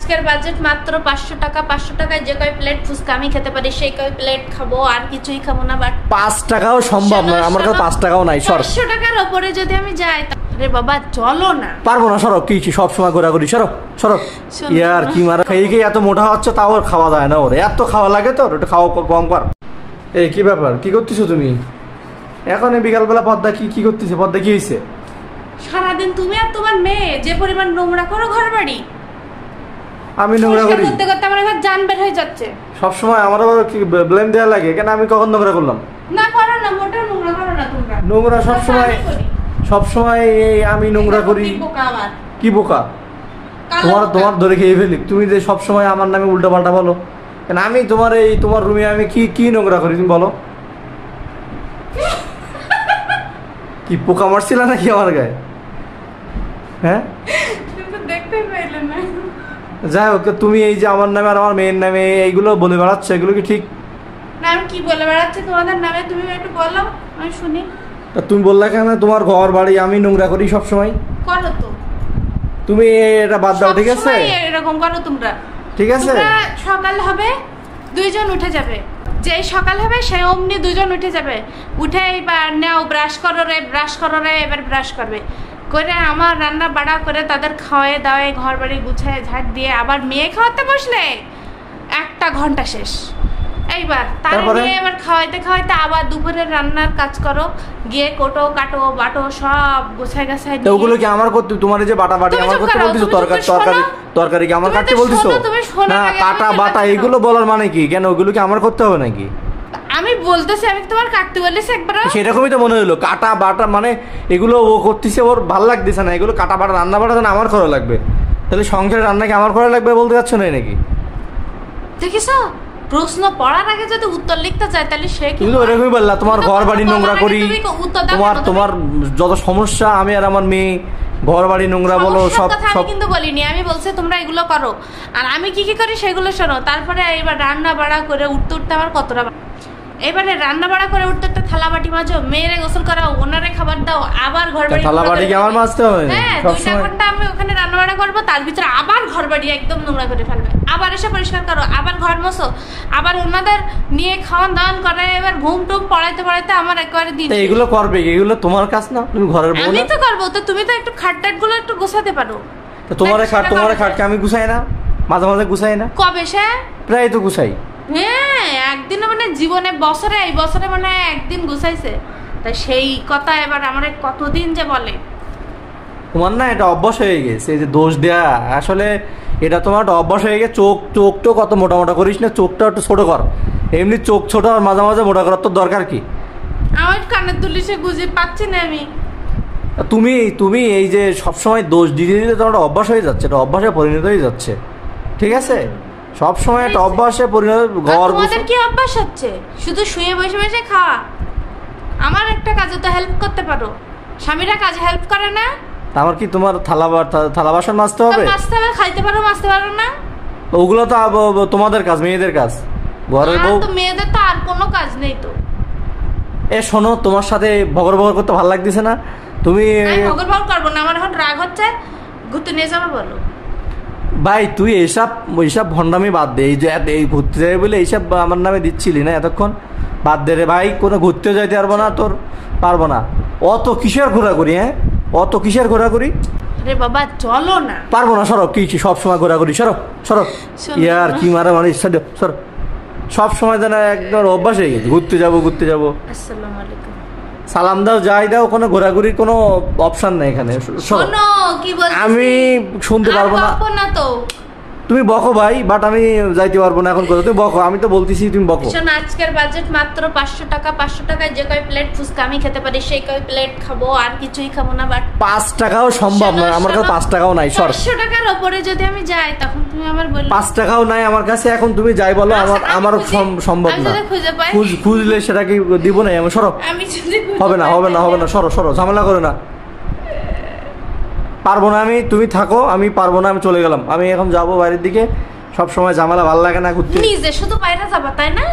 আজকের বাজেট মাত্র 500 টাকা। 500 টাকায় যে কয় প্লেট ফুচকা আমি খেতে পারি সেই কয় প্লেট খাবো, আর কিছুই খাবো না। বাট 5 টাকাও সম্ভব নয়, আমার কাছে 5 টাকাও নাই। সর, 500 টাকার উপরে যদি আমি যাই, আরে বাবা চলো না। পারবো না, সরো। কি সব সময় ঘোরাঘুরি, সরো সরো। ইয়ার কি মারা খেয়ে খেয়ে এত মোটা হচ্ছে, তাও ওর খাওয়া যায় না। ওর এত খাওয়া লাগে, তোর একটু খাওয়া কম কর। এই কি ব্যাপার, কি করতেছো তুমি এখন এই বিকালবেলা? পদ্মা কি করতেছে? পদ্মা কি হয়েছে? সারাদিন তুমি আর তোমার মেয়ে যে পরিমাণ নোংরা করো ঘর বাড়ি। আমি নোংরা করি করতে করতে আমার এবার জান বের হয়ে যাচ্ছে। সব সময় আমার আবার কি ব্লেম দেয়া লাগে? কেন আমি কখন নোংরা করলাম? না করো না, মোটা নোংরা করো না তোমরা। নোংরা সব সময় এই আমি নোংরা করি। কি বোকা? তোমার ধরে খেয়ে ফেলি। তুমি যে সব সময় আমার নামে উল্টা পাল্টা বলো কেন? আমি তোমার রুমে আমি কি নোংরা করি তুমি বলো? কি পোকা মারছিল নাকি আমার গায়ে? হ্যাঁ, দেখতে পাইলে না। যাই হোক, তুমি এই যে আমার নামে আর আমার মেয়ের নামে এইগুলো বলে বেড়াচ্ছ, এগুলো কি ঠিক না? আমি কি বলে বেড়াচ্ছি তোমাদের নামে? তুমি একটু বলো, আমি শুনি। তা তুমি বললা কেন তোমার ঘর বাড়ি আমি নোংরা করি সব সময়? করো তো তুমি, এটা বাদ দাও, ঠিক আছে? এরকম করো তোমরা, ঠিক আছে? সকাল হবে দুইজন উঠে যাবে, যেই সকাল হবে সেই অমনি দুজন উঠে যাবে। উঠে এবার নাও ব্রাশ করো রে, এবার ব্রাশ করবে করে আমার রান্না বাড়া করে তাদের খাওয়াই দাওয়াই ঘর বাড়ি গুছায় ঝাড় দিয়ে আবার মেয়ে খাওয়াতে বসলে 1 ঘন্টা শেষ। এইবার তারপরে এবার খাওয়াইতে আবার দুপুরের রান্নার কাজ করো, গিয়ে কাটো বাটো সব গোছায় গাছায়। ওগুলো কি আমার করতে? তোমার যে বাটা বাটি আমার করতে বলতিছো? তরকারি কি আমার কাটতে বলতিছো? না, কাটা বাটা এগুলো বলার মানে কি? কেন ওগুলো কি আমার করতে হবে নাকি? আমি বলতেছি আমি তোমার কাটতে বলেছি একবার। সেরকমই তো মনে হলো। কাটা বাটা মানে এগুলো ও করতেছে, ওর ভালো লাগতেছে না। এগুলো কাটা বাটা রান্না বাটা আমার করা লাগবে। তাহলে সংসারের রান্না কি আমার করা লাগবে বলতে যাচ্ছ না নাকি? দেখিস, প্রশ্ন পড়ার আগে যদি উত্তর লিখতে চাই তাহলে সে কি? তুমি তো এরকমই বললা, তোমার ঘর বাড়ি নোংরা করি, তোমার যত সমস্যা, আমি আর আমার মেয়ে ঘর বাড়ি নোংরা বলো সব। আমি কিন্তু বলিনি, আমি বলছি তোমরা এগুলো করো আর আমি কি করি সেগুলো শোনো। তারপরে এবার রান্না বাড়া করে উঠতে আমার কতটা, এবারে রান্না বাড়া করে উঠতে থালা বাটি মাজো, মেয়েরে গোসল করাও, ওনারে খাবার দাও, আবার ঘর বাড়ি থালা বাটি কি আমার মাজতে হবে? হ্যাঁ, 2 ঘন্টা আমি ওখানে রান্না বাড়া করবো, তার ভিতরে আবার ঘর বাড়ি একদম নোংরা করে ফেলবে, আবার এসে পরিষ্কার করো, আবার ঘর মোছো, আবার ওনাদের নিয়ে খাওয়ান দাওয়ান করে, এবার ঘুম টুম পড়াইতে আমার একবারে দিন। এগুলো করবে, এগুলো তোমার কাজ না? তুমি ঘরের বউ না? আমি তো করবো, তো তুমি তো একটু খাটটাট গুলো একটু গোছাতে পারো। তোমার খাটকে আমি গুছাই না? মাঝে মাঝে গুছাই না? কবে সে? প্রায় তো গুছাই। হ্যাঁ, একদিন মানে জীবনে এই বছরে মানে একদিন গুছাইছে, তাই সেই কথা এবার আমার কতদিন যে বলে। তোমার না এটা অভ্যাস হয়ে গেছে, এই যে দোষ দেয়া। আসলে এটা তোমার একটা অভ্যাস হয়ে গেছে। চোখটা কত মোটা মোটা করিস না, চোখটা একটু ছোট কর। এমনি চোখ ছোট আর মাঝে মাঝে মোটা করার তোর দরকার কি? আমার কানের দুলি সে বুঝে পাচ্ছি না আমি। তুমি এই যে সবসময় দোষ দিতে দিতে তোমার অভ্যাস হয়ে যাচ্ছে, এটা অভ্যাসে পরিণত হয়ে যাচ্ছে, ঠিক আছে? সব সময় একটা অভ্যাসে পরিণত। তোমাদের কি অভ্যাস হচ্ছে? শুধু শুয়ে বসে বসে খাওয়া। আমার একটা কাজে তো হেল্প করতে পারো, স্বামীরা কাজে হেল্প করে না? আমার কি তোমার থালা বাসন মাজতে হবে? খাইতে পারো, মাজতে পারো না? ওগুলো তো তোমাদের কাজ, মেয়েদের কাজ, ঘরের বউ। তো মেয়েদের তো আর কোনো কাজ নেই তো। শোনো, তোমার সাথে ভগর করতে ভালো লাগতেছে না? তুমি ভগর করবো না, আমার এখন রাগ হচ্ছে, ঘুরতে নিয়ে যাবো বলো। ভাই তুই এইসব ভণ্ডামি বাদ দে। এই যে এই ঘুরতে যাবে বলে এইসব আমার নামে দিচ্ছিলি না এতক্ষণ, বাদ দে রে ভাই। কোনো ঘুরতে যাইতে পারবো না, তোর পারবো না। অত কিসের ঘোরাঘুরি? হ্যাঁ, অত কিসের ঘোরাঘুরি? আরে বাবা চলো না। পারবো না, সরো। কি সব সময় ঘোরাঘুরি, সরো। ইয়ার কি মারা মানে, সরো। সব সময় যেন একদম অভ্যাস হয়ে গেছে, ঘুরতে যাবো। আসসালামু আলাইকুম। সালাম দাও, যাই দাও, কোনো ঘোরাঘুরির কোনো অপশন নেই এখানে। শোনো কি বলছি, আমি শুনতে পারবো না তো। তুমি বকো ভাই, বাট আমি যাইতে পারবো না এখন। তুমি বকো, আমি তো বলতেছি, তুমি বকো। শোনো, আজকের বাজেট মাত্র 500 টাকা। 500 টাকায় যে কয় প্লেট ফুচকা আমি খেতে পারি সেই কয় প্লেট খাবো, আর কিছুই খাবো না। বাট 5 টাকাও সম্ভব নয়, আমার কাছে 5 টাকাও নাই। সর, 500 টাকার উপরে যদি আমি যাই তখন তুমি আমার বলবে 5 টাকাও নাই আমার কাছে এখন। তুমি যাই বলো, আমার সম্ভব না। খুঁজলে সেটা কি দিব না আমি? সরো। হবে না, সরো, ঝামেলা করে না। পারবো না আমি, তুমি থাকো। আমি পারবো না, আমি চলে গেলাম। আমি এখন যাবো বাইরের দিকে। সব সময় ঝামেলা ভালো লাগে না ঘুরতে। নিজে শুধু বাইরে যাবা তাই না?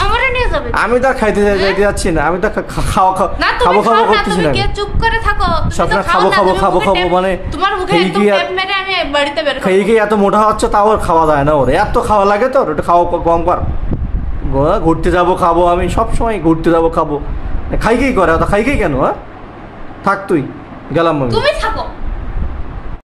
আমার ধরে নিয়ে যাবে। আমি তো আর খাইতে যাইতে যাচ্ছি না, আমি তো খাওয়া না খাবো তুমি খাবো খাও না, করতেছি তুমি না। কে চুপ করে থাকো, তুমি তো সবসময় খাও খাবো না, খাবো তুমি খাবো মুখে খাবো টেপ- মানে তোমার মুখে খেয়ে একদম গিয়ে টেপ মেরে আমি বাড়িতে বের খেয়ে করব। গিয়ে এত মোটা হচ্ছে তাও আর খাওয়া যায় না ওর, এত খাওয়া লাগে তোর, ওটা খাওয়া কম কর। ঘুরতে যাবো খাবো, আমি সব সময় ঘুরতে যাবো খাবো, খাই খেয়ে করে, অত খাই খেয়ে কেন? হ্যাঁ থাক তুই, গেলাম আমি। তুমি থাকো।